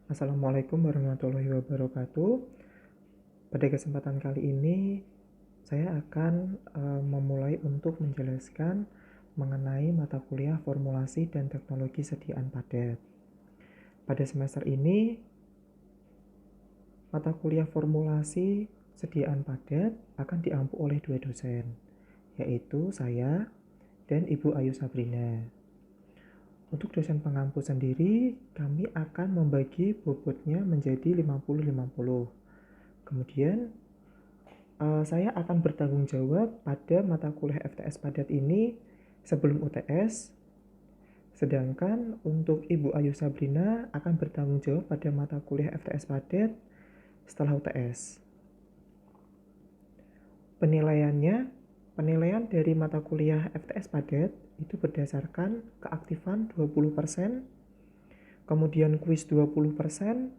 Assalamualaikum warahmatullahi wabarakatuh. Pada kesempatan kali ini, saya akan memulai untuk menjelaskan mengenai mata kuliah formulasi dan teknologi sediaan padat. Pada semester ini, mata kuliah formulasi sediaan padat akan diampu oleh dua dosen, yaitu saya dan Ibu Ayu Sabrina. Untuk dosen pengampu sendiri, kami akan membagi bobotnya menjadi 50-50. Kemudian, saya akan bertanggung jawab pada mata kuliah FTS padat ini sebelum UTS, sedangkan untuk Ibu Ayu Sabrina akan bertanggung jawab pada mata kuliah FTS padat setelah UTS. Penilaian dari mata kuliah FTS padat itu berdasarkan keaktifan 20%, kemudian kuis 20%,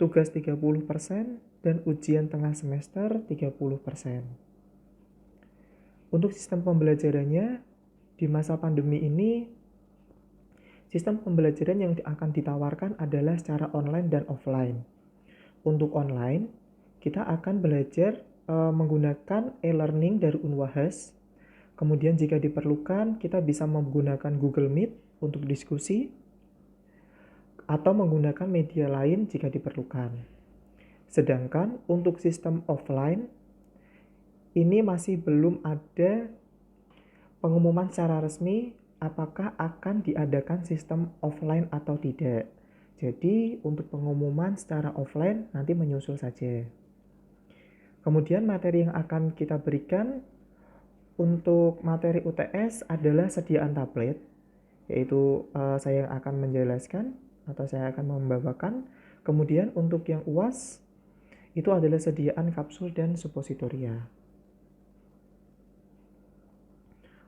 tugas 30%, dan ujian tengah semester 30%. Untuk sistem pembelajarannya, di masa pandemi ini, sistem pembelajaran yang akan ditawarkan adalah secara online dan offline. Untuk online, kita akan belajar menggunakan e-learning dari Unwahas. Kemudian jika diperlukan, kita bisa menggunakan Google Meet untuk diskusi, atau menggunakan media lain jika diperlukan. Sedangkan untuk sistem offline, ini masih belum ada pengumuman secara resmi apakah akan diadakan sistem offline atau tidak. Jadi untuk pengumuman secara offline nanti menyusul saja. Kemudian materi yang akan kita berikan untuk materi UTS adalah sediaan tablet, yaitu saya yang akan menjelaskan atau saya akan membawakan. Kemudian untuk yang UAS itu adalah sediaan kapsul dan supositoria.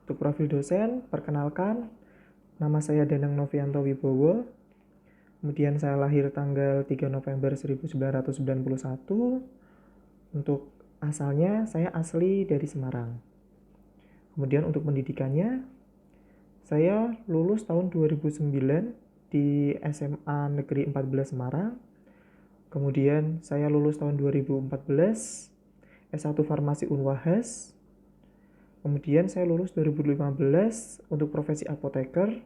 Untuk profil dosen, perkenalkan, nama saya Danang Novianto Wibowo. Kemudian saya lahir tanggal 3 November 1991. Untuk asalnya, saya asli dari Semarang. Kemudian untuk pendidikannya, saya lulus tahun 2009 di SMA Negeri 14 Semarang. Kemudian saya lulus tahun 2014 S1 Farmasi Unwahas. Kemudian saya lulus 2015 untuk profesi apoteker.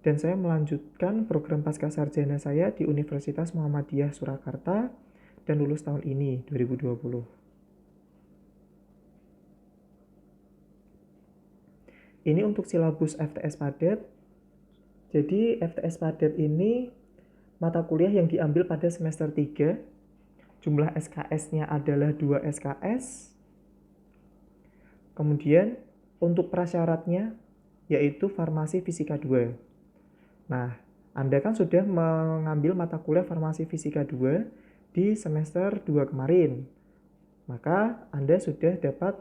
Dan saya melanjutkan program pascasarjana saya di Universitas Muhammadiyah Surakarta dan lulus tahun ini 2020. Ini untuk silabus FTS padat. Jadi FTS padat ini mata kuliah yang diambil pada semester 3. Jumlah SKS-nya adalah 2 SKS. Kemudian untuk prasyaratnya yaitu farmasi fisika 2. Nah, Anda kan sudah mengambil mata kuliah farmasi fisika 2 di semester 2 kemarin. Maka Anda sudah dapat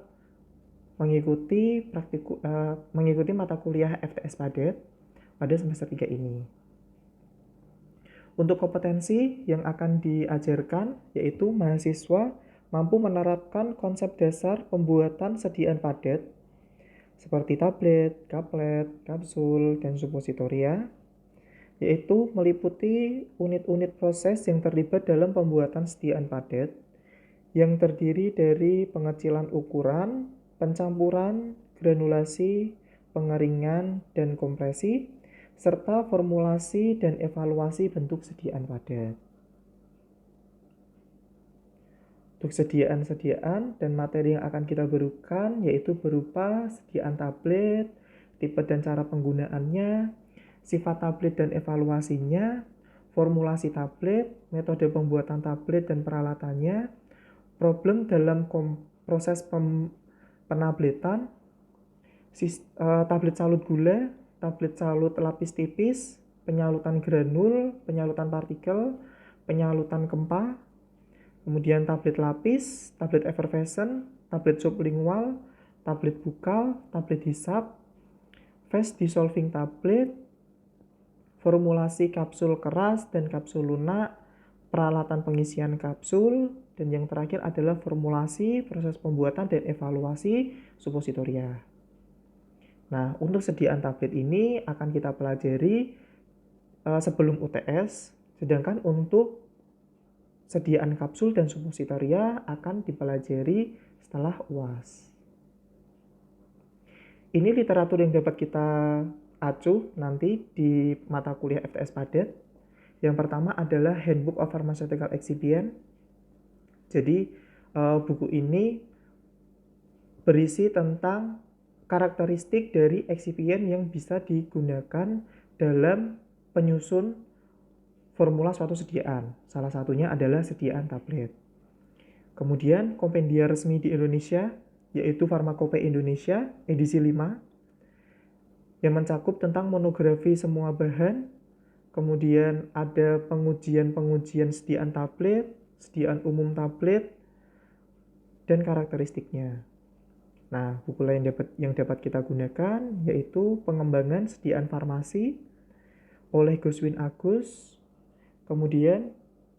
mengikuti mata kuliah FTS padat pada semester 3 ini. Untuk kompetensi yang akan diajarkan yaitu mahasiswa mampu menerapkan konsep dasar pembuatan sediaan padat seperti tablet, kaplet, kapsul, dan supositoria, yaitu meliputi unit-unit proses yang terlibat dalam pembuatan sediaan padat yang terdiri dari pengecilan ukuran, pencampuran, granulasi, pengeringan, dan kompresi, serta formulasi dan evaluasi bentuk sediaan padat. Untuk sediaan dan materi yang akan kita berikan yaitu berupa sediaan tablet, tipe dan cara penggunaannya, sifat tablet dan evaluasinya, formulasi tablet, metode pembuatan tablet dan peralatannya, problem dalam proses penabletan, tablet salut gula, tablet salut lapis tipis, penyalutan granul, penyalutan partikel, penyalutan kempa, kemudian tablet lapis, tablet effervescent, tablet sublingual, tablet bukal, tablet hisap, fast dissolving tablet, formulasi kapsul keras dan kapsul lunak, peralatan pengisian kapsul, dan yang terakhir adalah formulasi, proses pembuatan, dan evaluasi supositoria. Nah, untuk sediaan tablet ini akan kita pelajari sebelum UTS. Sedangkan untuk sediaan kapsul dan suppositoria akan dipelajari setelah UAS. Ini literatur yang dapat kita acuh nanti di mata kuliah FTS Padat. Yang pertama adalah Handbook of Pharmaceutical Excipient. Jadi buku ini berisi tentang karakteristik dari excipient yang bisa digunakan dalam penyusun formula suatu sediaan. Salah satunya adalah sediaan tablet. Kemudian kompendia resmi di Indonesia, yaitu Pharmacopeia Indonesia edisi 5, yang mencakup tentang monografi semua bahan. Kemudian ada pengujian sediaan tablet, sediaan umum tablet, dan karakteristiknya. Nah, buku lain yang dapat kita gunakan yaitu Pengembangan Sediaan Farmasi oleh Goswin Agus. Kemudian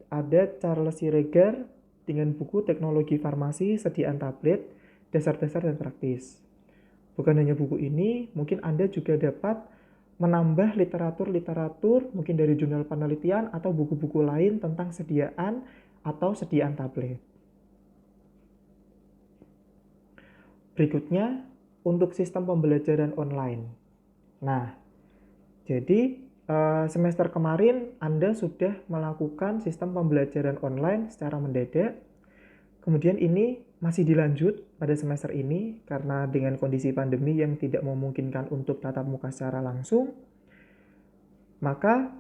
ada Charles Siregar dengan buku Teknologi Farmasi Sediaan Tablet, Dasar-dasar dan Praktis. Bukan hanya buku ini, mungkin Anda juga dapat menambah literatur mungkin dari jurnal penelitian atau buku-buku lain tentang sediaan atau sediaan tablet. Berikutnya, untuk sistem pembelajaran online. Nah, jadi semester kemarin Anda sudah melakukan sistem pembelajaran online secara mendadak. Kemudian ini masih dilanjut pada semester ini karena dengan kondisi pandemi yang tidak memungkinkan untuk tatap muka secara langsung. Maka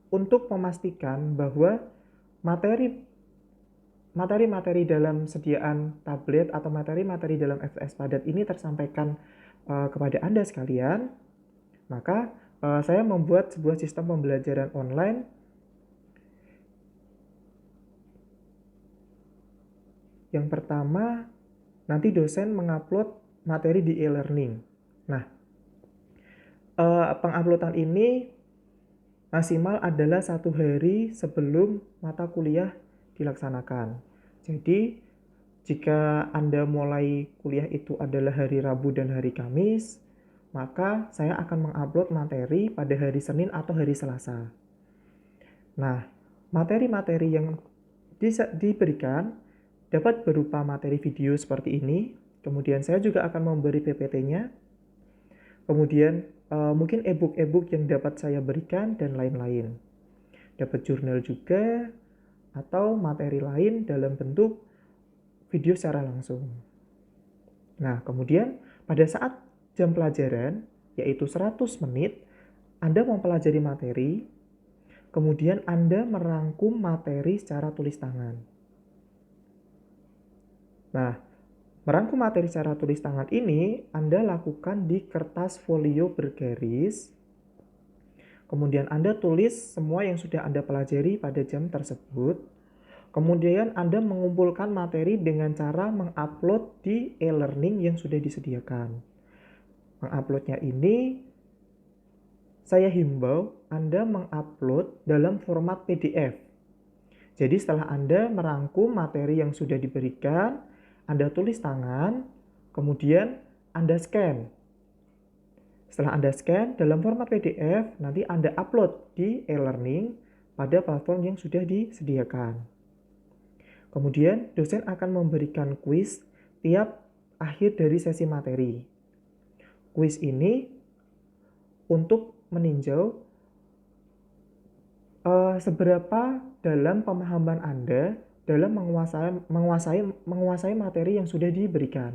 untuk memastikan bahwa materi-materi dalam sediaan tablet atau materi-materi dalam FTS Padat ini tersampaikan kepada Anda sekalian, maka saya membuat sebuah sistem pembelajaran online yang pertama, nanti dosen mengupload materi di e-learning. Nah, penguploadan ini maksimal adalah 1 hari sebelum mata kuliah dilaksanakan. Jadi, jika Anda mulai kuliah itu adalah hari Rabu dan hari Kamis, maka saya akan mengupload materi pada hari Senin atau hari Selasa. Nah, materi-materi yang diberikan dapat berupa materi video seperti ini. Kemudian saya juga akan memberi PPT-nya. Kemudian mungkin e-book yang dapat saya berikan dan lain-lain. Dapat jurnal juga atau materi lain dalam bentuk video secara langsung. Nah, kemudian pada saat jam pelajaran, yaitu 100 menit, Anda mempelajari materi, kemudian Anda merangkum materi secara tulis tangan. Nah, merangkum materi secara tulis tangan ini Anda lakukan di kertas folio bergaris. Kemudian Anda tulis semua yang sudah Anda pelajari pada jam tersebut. Kemudian Anda mengumpulkan materi dengan cara mengupload di e-learning yang sudah disediakan. Menguploadnya ini saya himbau Anda mengupload dalam format PDF. Jadi setelah Anda merangkum materi yang sudah diberikan, Anda tulis tangan, kemudian Anda scan. Setelah Anda scan dalam format PDF, nanti Anda upload di e-learning pada platform yang sudah disediakan. Kemudian dosen akan memberikan kuis tiap akhir dari sesi materi. Kuis ini untuk meninjau seberapa dalam pemahaman Anda dalam menguasai materi yang sudah diberikan.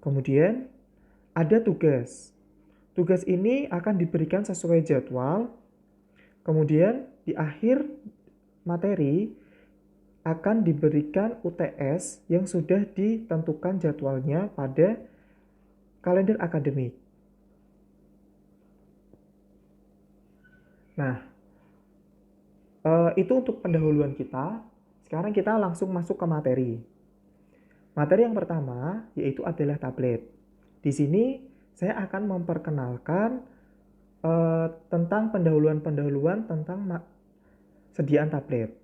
Kemudian ada tugas. Tugas ini akan diberikan sesuai jadwal. Kemudian di akhir materi akan diberikan UTS yang sudah ditentukan jadwalnya pada kalender akademik. Nah, itu untuk pendahuluan kita. Sekarang kita langsung masuk ke materi. Materi yang pertama yaitu adalah tablet. Di sini saya akan memperkenalkan tentang pendahuluan tentang sediaan tablet.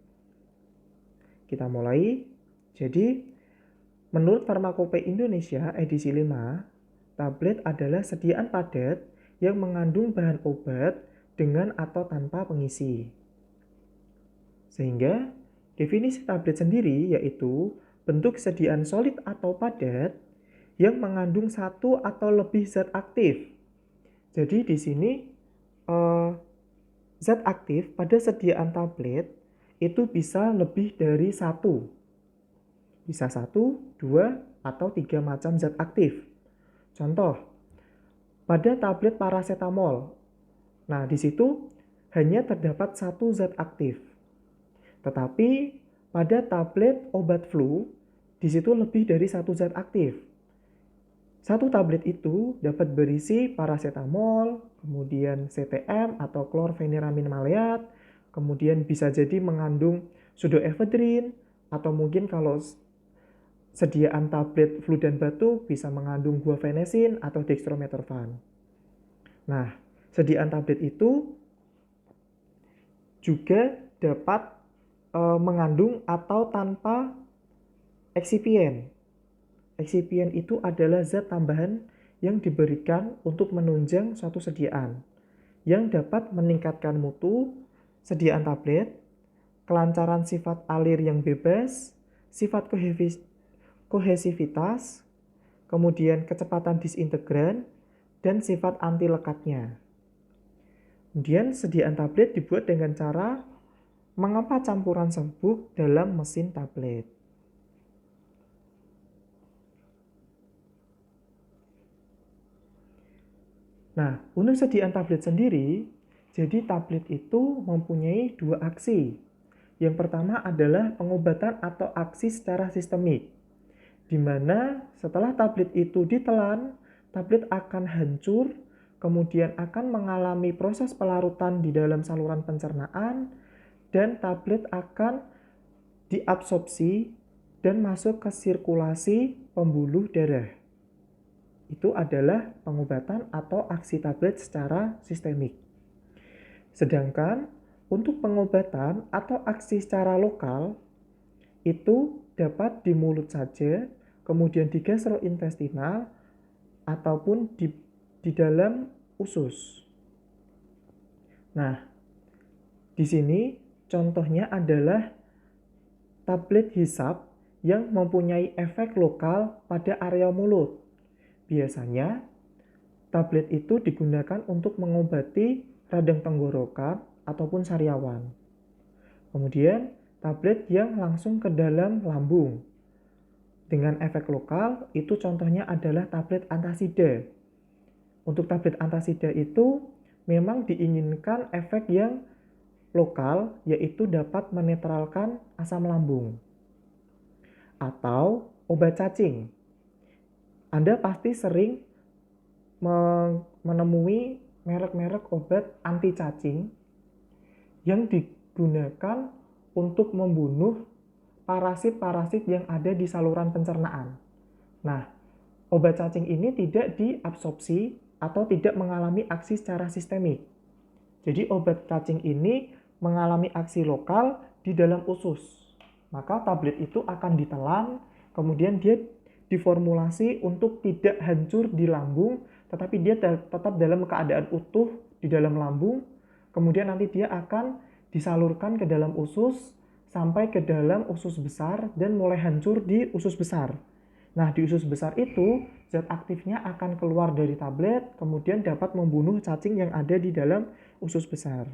Kita mulai. Jadi, menurut Pharmacopeia Indonesia edisi 5, tablet adalah sediaan padat yang mengandung bahan obat dengan atau tanpa pengisi. Sehingga definisi tablet sendiri yaitu bentuk sediaan solid atau padat yang mengandung satu atau lebih zat aktif. Jadi di sini zat aktif pada sediaan tablet itu bisa lebih dari satu. Bisa 1, 2, atau 3 macam zat aktif. Contoh, pada tablet paracetamol. Nah, di situ hanya terdapat satu zat aktif. Tetapi pada tablet obat flu, di situ lebih dari satu zat aktif. Satu tablet itu dapat berisi paracetamol, kemudian CTM atau klorfeniramin maleat, kemudian bisa jadi mengandung pseudoephedrine, atau mungkin kalau sediaan tablet flu dan batuk bisa mengandung guaifenesin atau dextromethorphan. Nah, sediaan tablet itu juga dapat mengandung atau tanpa eksipien. Eksipien itu adalah zat tambahan yang diberikan untuk menunjang suatu sediaan yang dapat meningkatkan mutu sediaan tablet, kelancaran sifat alir yang bebas, sifat kohesivitas, kemudian kecepatan disintegran, dan sifat anti lekatnya. Kemudian sediaan tablet dibuat dengan cara mengempa campuran serbuk dalam mesin tablet. Nah, untuk sediaan tablet sendiri, jadi tablet itu mempunyai dua aksi. Yang pertama adalah pengobatan atau aksi secara sistemik, di mana setelah tablet itu ditelan, tablet akan hancur, kemudian akan mengalami proses pelarutan di dalam saluran pencernaan, dan tablet akan diabsorpsi dan masuk ke sirkulasi pembuluh darah. Itu adalah pengobatan atau aksi tablet secara sistemik. Sedangkan untuk pengobatan atau aksi secara lokal itu dapat di mulut saja, kemudian di gastrointestinal, ataupun di dalam usus. Nah, di sini contohnya adalah tablet hisap yang mempunyai efek lokal pada area mulut. Biasanya, tablet itu digunakan untuk mengobati radang tenggorokan ataupun sariawan. Kemudian, tablet yang langsung ke dalam lambung. Dengan efek lokal, itu contohnya adalah tablet antasida. Untuk tablet antasida itu memang diinginkan efek yang lokal, yaitu dapat menetralkan asam lambung. Atau obat cacing. Anda pasti sering menemui merek-merek obat anti cacing yang digunakan untuk membunuh parasit-parasit yang ada di saluran pencernaan. Nah, obat cacing ini tidak diabsorpsi atau tidak mengalami aksi secara sistemik. Jadi obat cacing ini mengalami aksi lokal di dalam usus. Maka tablet itu akan ditelan, kemudian dia diformulasi untuk tidak hancur di lambung, tetapi dia tetap dalam keadaan utuh di dalam lambung, kemudian nanti dia akan disalurkan ke dalam usus, sampai ke dalam usus besar, dan mulai hancur di usus besar. Nah, di usus besar itu, zat aktifnya akan keluar dari tablet, kemudian dapat membunuh cacing yang ada di dalam usus besar.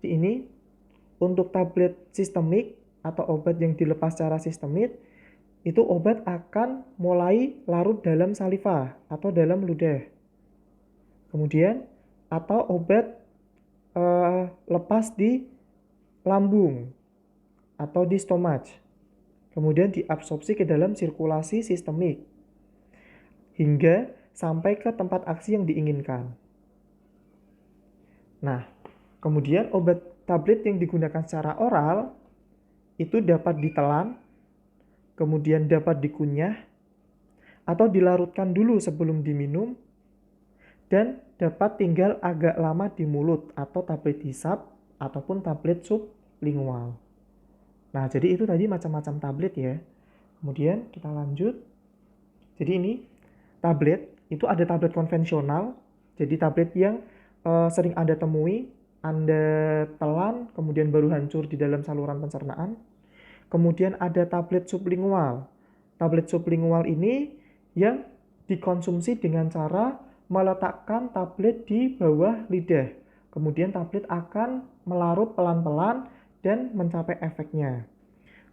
Ini, untuk tablet sistemik atau obat yang dilepas secara sistemik, itu obat akan mulai larut dalam saliva atau dalam ludah. Kemudian, atau obat lepas di lambung atau di stomach. Kemudian diabsorpsi ke dalam sirkulasi sistemik hingga sampai ke tempat aksi yang diinginkan. Nah, kemudian obat tablet yang digunakan secara oral itu dapat ditelan, kemudian dapat dikunyah, atau dilarutkan dulu sebelum diminum, dan dapat tinggal agak lama di mulut atau tablet hisap ataupun tablet sublingual. Nah, jadi itu tadi macam-macam tablet ya. Kemudian kita lanjut. Jadi ini tablet, itu ada tablet konvensional, jadi tablet yang sering Anda temui, Anda telan, kemudian baru hancur di dalam saluran pencernaan. Kemudian ada tablet sublingual. Tablet sublingual ini yang dikonsumsi dengan cara meletakkan tablet di bawah lidah. Kemudian tablet akan melarut pelan-pelan dan mencapai efeknya.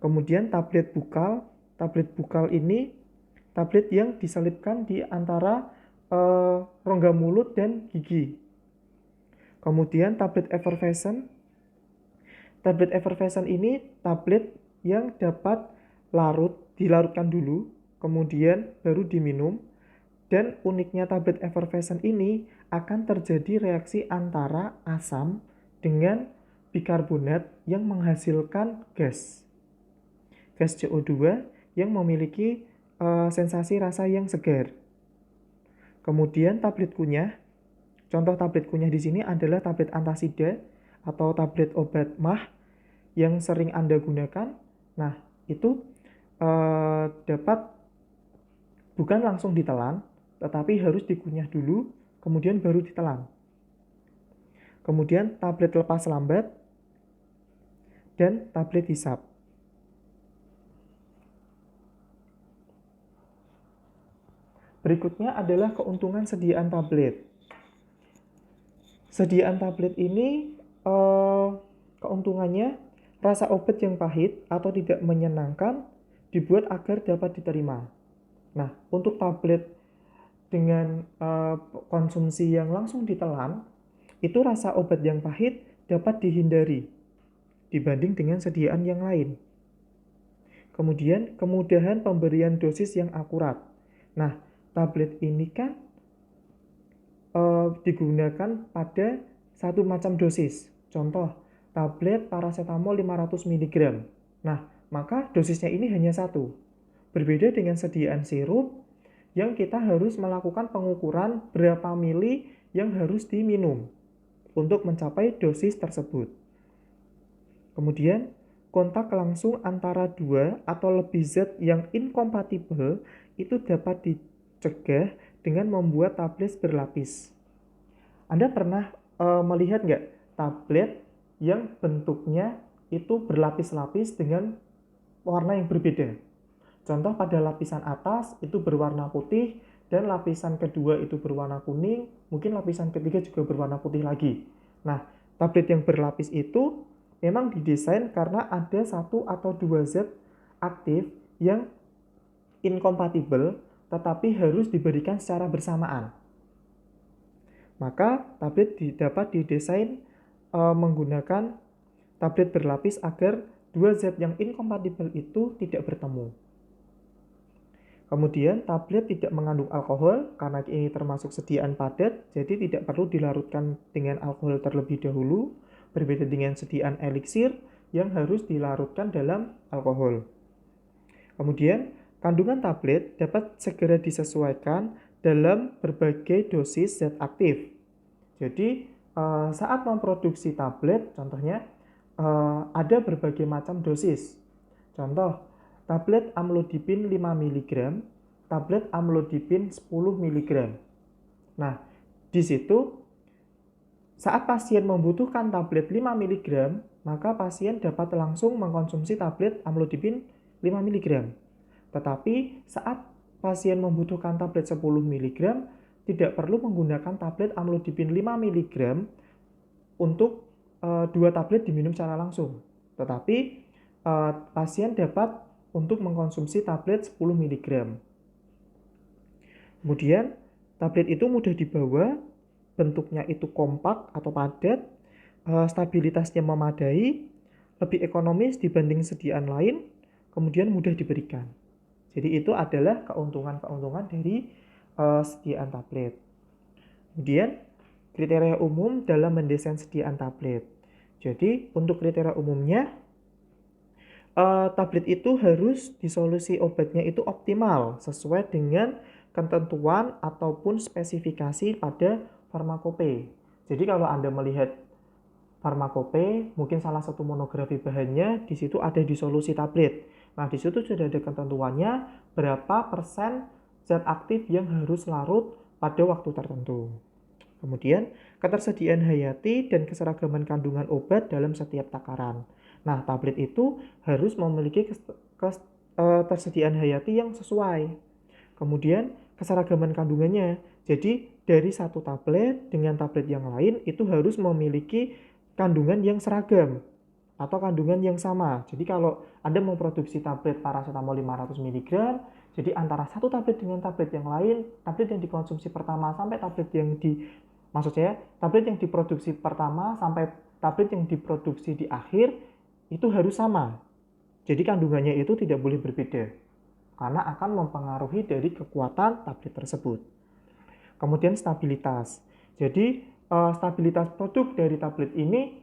Kemudian tablet bukal ini tablet yang diselipkan di antara rongga mulut dan gigi. Kemudian tablet effervescent. Tablet effervescent ini tablet yang dapat dilarutkan dulu, kemudian baru diminum. Dan uniknya tablet effervescent ini akan terjadi reaksi antara asam dengan bikarbonat yang menghasilkan gas CO2 yang memiliki sensasi rasa yang segar. Kemudian tablet kunyah. Contoh tablet kunyah di sini adalah tablet antasida atau tablet obat MAH yang sering Anda gunakan. Nah, itu dapat bukan langsung ditelan, tetapi harus dikunyah dulu, kemudian baru ditelan. Kemudian tablet lepas lambat dan tablet hisap. Berikutnya adalah keuntungan sediaan tablet. Sediaan tablet ini keuntungannya rasa obat yang pahit atau tidak menyenangkan dibuat agar dapat diterima. Nah, untuk tablet dengan konsumsi yang langsung ditelan, itu rasa obat yang pahit dapat dihindari dibanding dengan sediaan yang lain. Kemudian, kemudahan pemberian dosis yang akurat. Nah, tablet ini kan digunakan pada satu macam dosis. Contoh, tablet paracetamol 500 mg. Nah, maka dosisnya ini hanya satu. Berbeda dengan sediaan sirup yang kita harus melakukan pengukuran berapa mili yang harus diminum untuk mencapai dosis tersebut. Kemudian, kontak langsung antara dua atau lebih zat yang inkompatibel itu dapat dicegah dengan membuat tablet berlapis. Anda pernah melihat nggak tablet yang bentuknya itu berlapis-lapis dengan warna yang berbeda? Contoh, pada lapisan atas itu berwarna putih dan lapisan kedua itu berwarna kuning, mungkin lapisan ketiga juga berwarna putih lagi. Nah, tablet yang berlapis itu memang didesain karena ada satu atau dua zat aktif yang inkompatibel tetapi harus diberikan secara bersamaan. Maka tablet dapat didesain menggunakan tablet berlapis agar dua zat yang inkompatibel itu tidak bertemu. Kemudian tablet tidak mengandung alkohol karena ini termasuk sediaan padat, jadi tidak perlu dilarutkan dengan alkohol terlebih dahulu, berbeda dengan sediaan eliksir yang harus dilarutkan dalam alkohol. Kemudian kandungan tablet dapat segera disesuaikan dalam berbagai dosis zat aktif. Jadi saat memproduksi tablet, contohnya ada berbagai macam dosis. Contoh, tablet amlodipin 5 mg, tablet amlodipin 10 mg. Nah, di situ saat pasien membutuhkan tablet 5 mg, maka pasien dapat langsung mengkonsumsi tablet amlodipin 5 mg. Tetapi saat pasien membutuhkan tablet 10 mg, tidak perlu menggunakan tablet amlodipin 5 mg untuk 2 tablet diminum secara langsung. Tetapi pasien dapat untuk mengkonsumsi tablet 10 mg. Kemudian, tablet itu mudah dibawa, bentuknya itu kompak atau padat, stabilitasnya memadai, lebih ekonomis dibanding sediaan lain, kemudian mudah diberikan. Jadi itu adalah keuntungan-keuntungan dari sediaan tablet. Kemudian, kriteria umum dalam mendesain sediaan tablet. Jadi, untuk kriteria umumnya, tablet itu harus disolusi obatnya itu optimal sesuai dengan ketentuan ataupun spesifikasi pada farmakope. Jadi kalau Anda melihat farmakope, mungkin salah satu monografi bahannya di situ ada disolusi tablet. Nah, di situ sudah ada ketentuannya berapa persen zat aktif yang harus larut pada waktu tertentu. Kemudian, ketersediaan hayati dan keseragaman kandungan obat dalam setiap takaran. Nah, tablet itu harus memiliki ketersediaan hayati yang sesuai. Kemudian, keseragaman kandungannya. Jadi, dari satu tablet dengan tablet yang lain itu harus memiliki kandungan yang seragam atau kandungan yang sama. Jadi kalau Anda memproduksi tablet paracetamol 500 mg, jadi antara satu tablet dengan tablet yang lain, tablet yang dikonsumsi pertama sampai tablet yang diproduksi pertama sampai tablet yang diproduksi di akhir itu harus sama. Jadi kandungannya itu tidak boleh berbeda karena akan mempengaruhi dari kekuatan tablet tersebut. Kemudian stabilitas. Jadi stabilitas produk dari tablet ini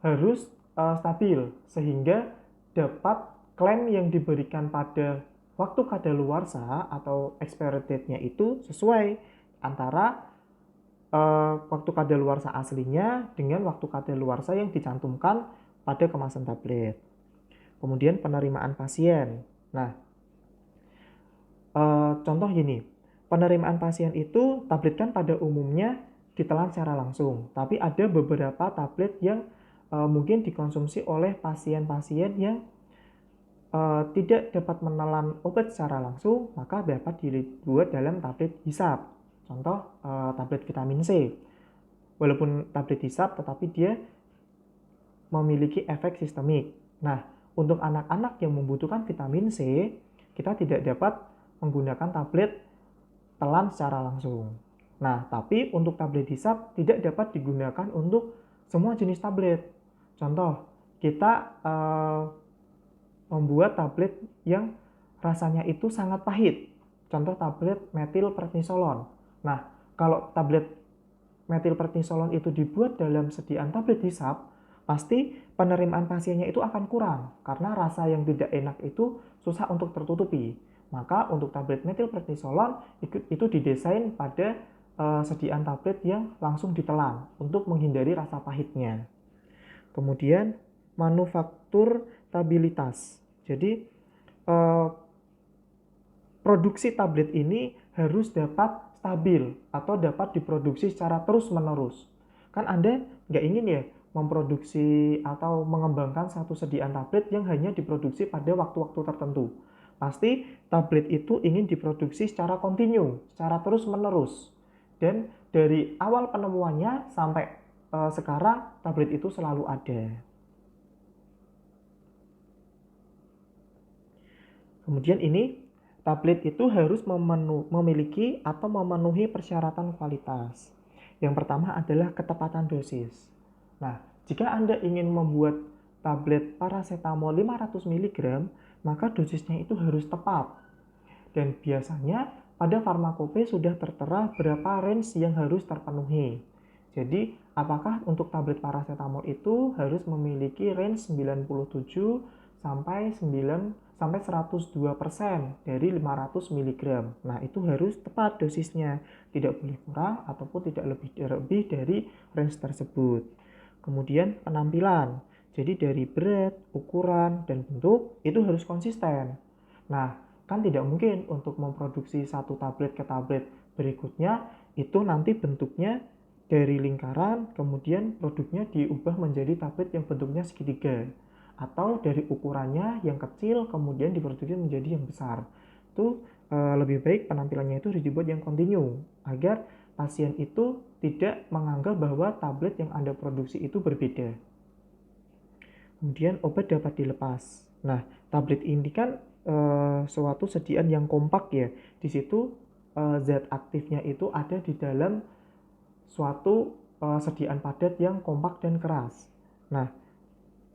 harus stabil sehingga dapat klaim yang diberikan pada waktu kadaluarsa atau expiry date-nya itu sesuai antara waktu kadaluarsa aslinya dengan waktu kadaluarsa yang dicantumkan pada kemasan tablet. Kemudian penerimaan pasien. Nah, contoh gini, penerimaan pasien itu tablet kan pada umumnya ditelan secara langsung, tapi ada beberapa tablet yang mungkin dikonsumsi oleh pasien-pasien yang tidak dapat menelan obat secara langsung, maka dapat dibuat dalam tablet hisap. Contoh tablet vitamin C. Walaupun tablet hisap, tetapi dia memiliki efek sistemik. Nah, untuk anak-anak yang membutuhkan vitamin C, kita tidak dapat menggunakan tablet telan secara langsung. Nah, tapi untuk tablet hisap tidak dapat digunakan untuk semua jenis tablet. Contoh, kita membuat tablet yang rasanya itu sangat pahit. Contoh tablet metilprednisolon. Nah, kalau tablet metilprednisolon itu dibuat dalam sediaan tablet hisap, pasti penerimaan pasiennya itu akan kurang karena rasa yang tidak enak itu susah untuk tertutupi. Maka untuk tablet metilprednisolon itu didesain pada sediaan tablet yang langsung ditelan untuk menghindari rasa pahitnya. Kemudian manufaktur stabilitas. Jadi produksi tablet ini harus dapat stabil atau dapat diproduksi secara terus-menerus. Kan Anda nggak ingin ya memproduksi atau mengembangkan satu sediaan tablet yang hanya diproduksi pada waktu-waktu tertentu. Pasti tablet itu ingin diproduksi secara kontinu, secara terus-menerus. Dan dari awal penemuannya sampai sekarang tablet itu selalu ada. Kemudian ini tablet itu harus memiliki atau memenuhi persyaratan kualitas. Yang pertama adalah ketepatan dosis. Nah, jika Anda ingin membuat tablet paracetamol 500 mg, maka dosisnya itu harus tepat. Dan biasanya pada farmakope sudah tertera berapa range yang harus terpenuhi. Jadi, apakah untuk tablet paracetamol itu harus memiliki range 97 sampai 102% dari 500 mg. Nah, itu harus tepat dosisnya. Tidak boleh kurang ataupun tidak lebih dari range tersebut. Kemudian penampilan. Jadi dari berat, ukuran, dan bentuk itu harus konsisten. Nah, kan tidak mungkin untuk memproduksi satu tablet ke tablet berikutnya itu nanti bentuknya dari lingkaran, kemudian produknya diubah menjadi tablet yang bentuknya segitiga. Atau dari ukurannya yang kecil, kemudian diproduksi menjadi yang besar. Itu lebih baik penampilannya itu harus dibuat yang kontinu, agar pasien itu tidak menganggap bahwa tablet yang Anda produksi itu berbeda. Kemudian obat dapat dilepas. Nah, tablet ini kan suatu sediaan yang kompak ya. Di situ zat aktifnya itu ada di dalam suatu sediaan padat yang kompak dan keras. Nah,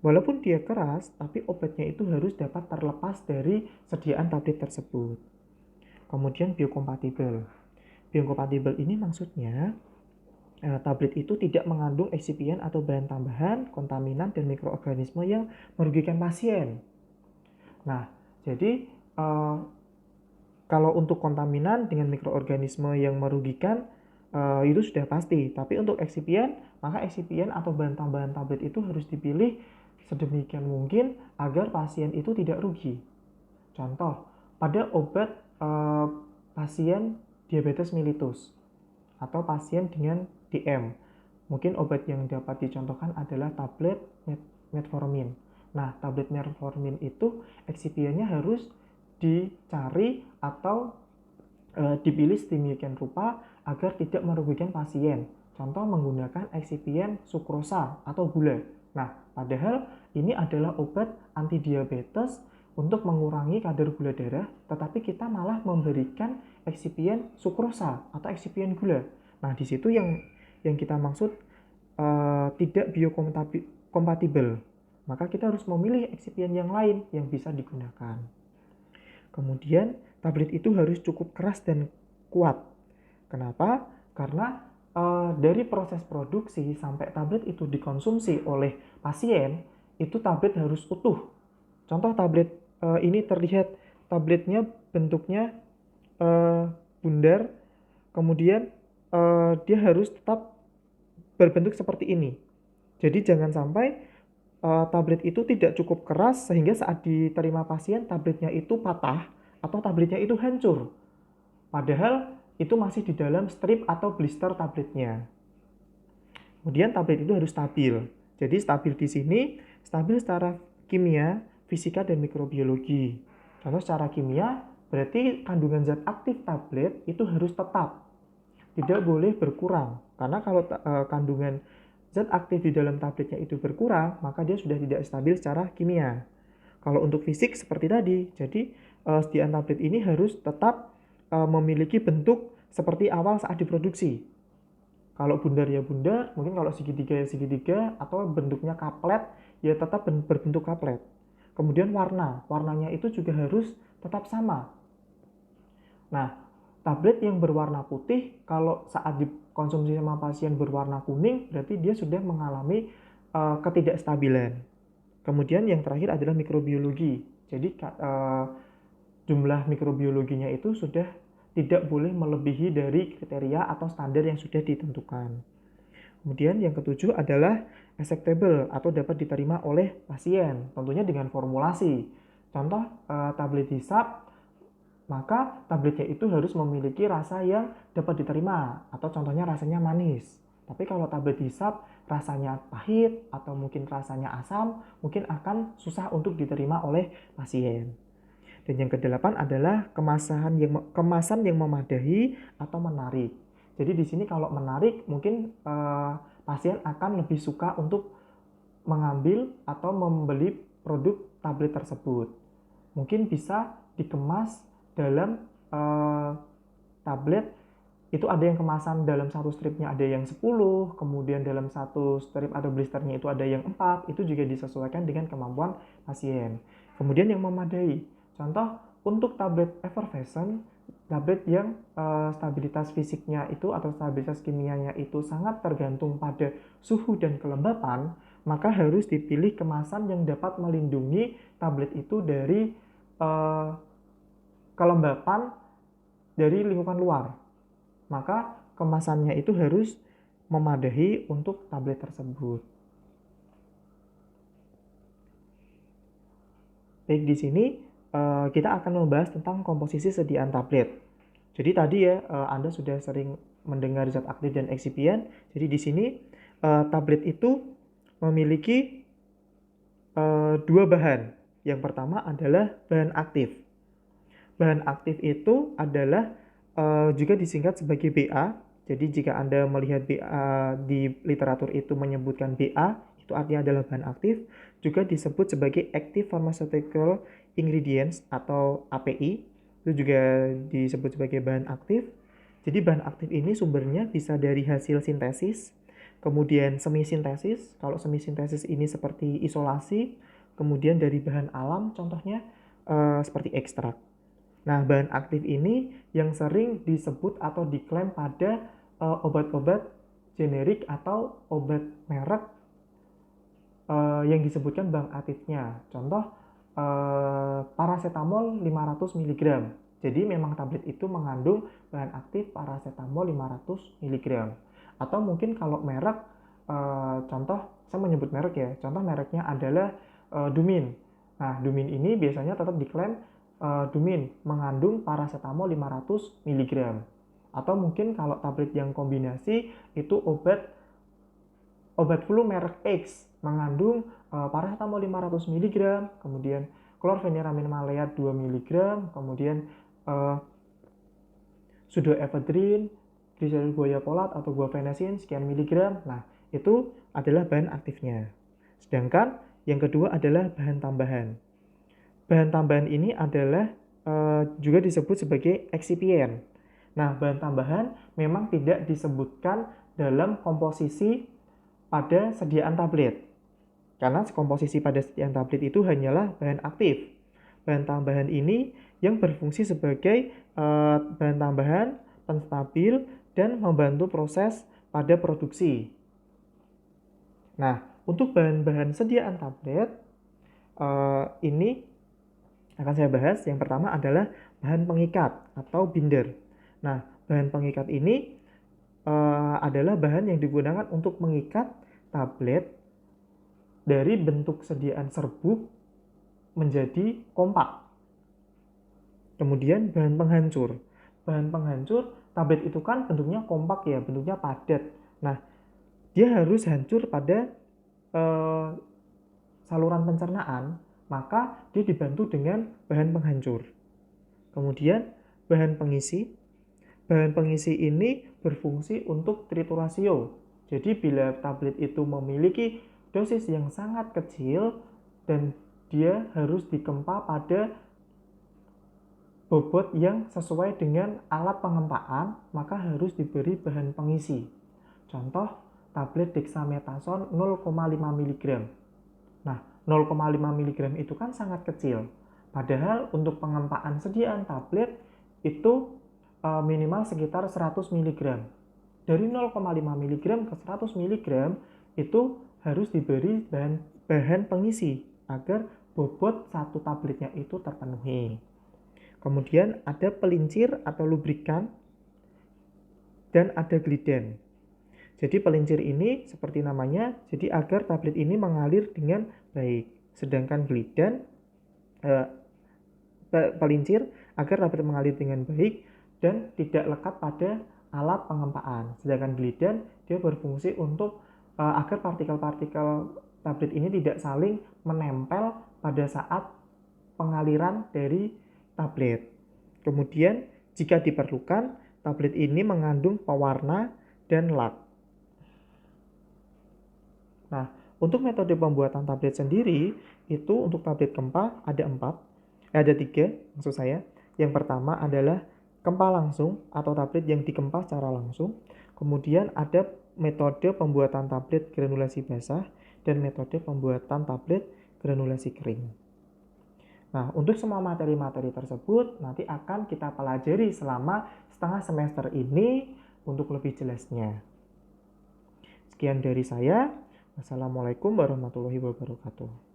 walaupun dia keras, tapi obatnya itu harus dapat terlepas dari sediaan tablet tersebut. Kemudian biokompatibel. Biokompatibel ini maksudnya tablet itu tidak mengandung eksipien atau bahan tambahan, kontaminan, dan mikroorganisme yang merugikan pasien. Nah, jadi kalau untuk kontaminan dengan mikroorganisme yang merugikan itu sudah pasti. Tapi untuk eksipien, maka eksipien atau bahan tambahan tablet itu harus dipilih sedemikian mungkin agar pasien itu tidak rugi. Contoh, pada obat pasien diabetes mellitus atau pasien dengan DM. Mungkin obat yang dapat dicontohkan adalah tablet metformin. Nah, tablet metformin itu excipientnya harus dicari atau dipilih sedemikian rupa agar tidak merugikan pasien. Contoh menggunakan eksipien sukrosa atau gula. Nah, padahal ini adalah obat anti diabetes untuk mengurangi kadar gula darah, tetapi kita malah memberikan eksipien sukrosa atau eksipien gula. Nah, di situ yang kita maksud tidak biokompatibel. Maka kita harus memilih eksipien yang lain yang bisa digunakan. Kemudian, tablet itu harus cukup keras dan kuat. Kenapa? Karena dari proses produksi sampai tablet itu dikonsumsi oleh pasien, itu tablet harus utuh. Contoh tablet ini terlihat tabletnya bentuknya bundar, kemudian dia harus tetap berbentuk seperti ini. Jadi jangan sampai tablet itu tidak cukup keras sehingga saat diterima pasien tabletnya itu patah atau tabletnya itu hancur. Padahal itu masih di dalam strip atau blister tabletnya. Kemudian tablet itu harus stabil. Jadi stabil di sini, stabil secara kimia, fisika, dan mikrobiologi. Contoh secara kimia, berarti kandungan zat aktif tablet itu harus tetap. Tidak boleh berkurang. Karena kalau kandungan zat aktif di dalam tabletnya itu berkurang, maka dia sudah tidak stabil secara kimia. Kalau untuk fisik seperti tadi, jadi sediaan tablet ini harus tetap memiliki bentuk seperti awal saat diproduksi. Kalau bundar ya bundar, mungkin kalau segitiga ya segitiga, atau bentuknya kaplet ya tetap berbentuk kaplet. Kemudian warnanya itu juga harus tetap sama. Nah, tablet yang berwarna putih kalau saat dikonsumsi sama pasien berwarna kuning, berarti dia sudah mengalami ketidakstabilan. Kemudian yang terakhir adalah mikrobiologi. Jadi jumlah mikrobiologinya itu sudah tidak boleh melebihi dari kriteria atau standar yang sudah ditentukan. Kemudian yang ketujuh adalah acceptable atau dapat diterima oleh pasien, tentunya dengan formulasi. Contoh tablet hisap, maka tabletnya itu harus memiliki rasa yang dapat diterima, atau contohnya rasanya manis. Tapi kalau tablet hisap rasanya pahit atau mungkin rasanya asam, mungkin akan susah untuk diterima oleh pasien. Dan yang kedelapan adalah kemasan yang memadai atau menarik. Jadi di sini kalau menarik mungkin pasien akan lebih suka untuk mengambil atau membeli produk tablet tersebut. Mungkin bisa dikemas dalam tablet itu ada yang kemasan dalam satu stripnya ada yang 10, kemudian dalam satu strip atau blisternya itu ada yang 4, itu juga disesuaikan dengan kemampuan pasien. Kemudian yang memadai, contoh untuk tablet effervescent, tablet yang stabilitas fisiknya itu atau stabilitas kimianya itu sangat tergantung pada suhu dan kelembapan, maka harus dipilih kemasan yang dapat melindungi tablet itu dari kelembapan dari lingkungan luar. Maka kemasannya itu harus memadai untuk tablet tersebut. Baik, di sini kita akan membahas tentang komposisi sediaan tablet. Jadi tadi ya Anda sudah sering mendengar zat aktif dan eksipien. Jadi di sini tablet itu memiliki dua bahan. Yang pertama adalah bahan aktif. Bahan aktif itu adalah juga disingkat sebagai BA. Jadi jika Anda melihat BA di literatur itu menyebutkan BA, itu artinya adalah bahan aktif, juga disebut sebagai Active Pharmaceutical Ingredients atau API, itu juga disebut sebagai bahan aktif. Jadi bahan aktif ini sumbernya bisa dari hasil sintesis, kemudian semi-sintesis. Kalau semi-sintesis ini seperti isolasi, kemudian dari bahan alam, contohnya seperti ekstrak. Nah, bahan aktif ini yang sering disebut atau diklaim pada obat-obat generik atau obat merek yang disebutkan bahan aktifnya. Contoh, paracetamol 500 mg. Jadi memang tablet itu mengandung bahan aktif paracetamol 500 mg. Atau mungkin kalau merek, contoh, saya menyebut merek ya, contoh mereknya adalah Dumin. Nah, Dumin ini biasanya tetap diklaim Dumin mengandung paracetamol 500 mg. Atau mungkin kalau tablet yang kombinasi itu obat flu merek X mengandung paracetamol 500 mg, kemudian chlorpheniramine maleat 2 mg, kemudian pseudoephedrine, glyceryl guaiacolat atau guaifenesin sekian miligram. Nah, itu adalah bahan aktifnya. Sedangkan yang kedua adalah bahan tambahan. Bahan tambahan ini adalah juga disebut sebagai excipient. Nah, bahan tambahan memang tidak disebutkan dalam komposisi pada sediaan tablet. Karena komposisi pada sediaan tablet itu hanyalah bahan aktif. Bahan tambahan ini yang berfungsi sebagai bahan tambahan, penstabil, dan membantu proses pada produksi. Nah, untuk bahan-bahan sediaan tablet, ini akan saya bahas. Yang pertama adalah bahan pengikat atau binder. Nah, bahan pengikat ini adalah bahan yang digunakan untuk mengikat tablet dari bentuk sediaan serbuk menjadi kompak. Kemudian bahan penghancur. Bahan penghancur, tablet itu kan bentuknya kompak ya, bentuknya padat. Nah, dia harus hancur pada saluran pencernaan, maka dia dibantu dengan bahan penghancur. Kemudian bahan pengisi. Bahan pengisi ini berfungsi untuk trituratio. Jadi bila tablet itu memiliki dosis yang sangat kecil dan dia harus dikempa pada bobot yang sesuai dengan alat pengempaan, maka harus diberi bahan pengisi. Contoh, tablet dexamethasone 0,5 mg. Nah, 0,5 mg itu kan sangat kecil. Padahal untuk pengempaan sediaan tablet itu minimal sekitar 100 mg. Dari 0,5 mg ke 100 mg itu harus diberi bahan pengisi agar bobot satu tabletnya itu terpenuhi. Kemudian ada pelincir atau lubrikan dan ada gliden. Jadi pelincir ini seperti namanya, jadi agar tablet ini mengalir dengan baik. Sedangkan gliden, pelincir agar tablet mengalir dengan baik dan tidak lekat pada alat pengempaan. Sedangkan gliden dia berfungsi untuk agar partikel-partikel tablet ini tidak saling menempel pada saat pengaliran dari tablet. Kemudian jika diperlukan, tablet ini mengandung pewarna dan lak. Nah, untuk metode pembuatan tablet sendiri, itu untuk tablet kempa ada 3 maksud saya. Yang pertama adalah kempa langsung atau tablet yang dikempa secara langsung. Kemudian ada metode pembuatan tablet granulasi basah dan metode pembuatan tablet granulasi kering. Nah, untuk semua materi-materi tersebut nanti akan kita pelajari selama setengah semester ini untuk lebih jelasnya. Sekian dari saya. Wassalamualaikum warahmatullahi wabarakatuh.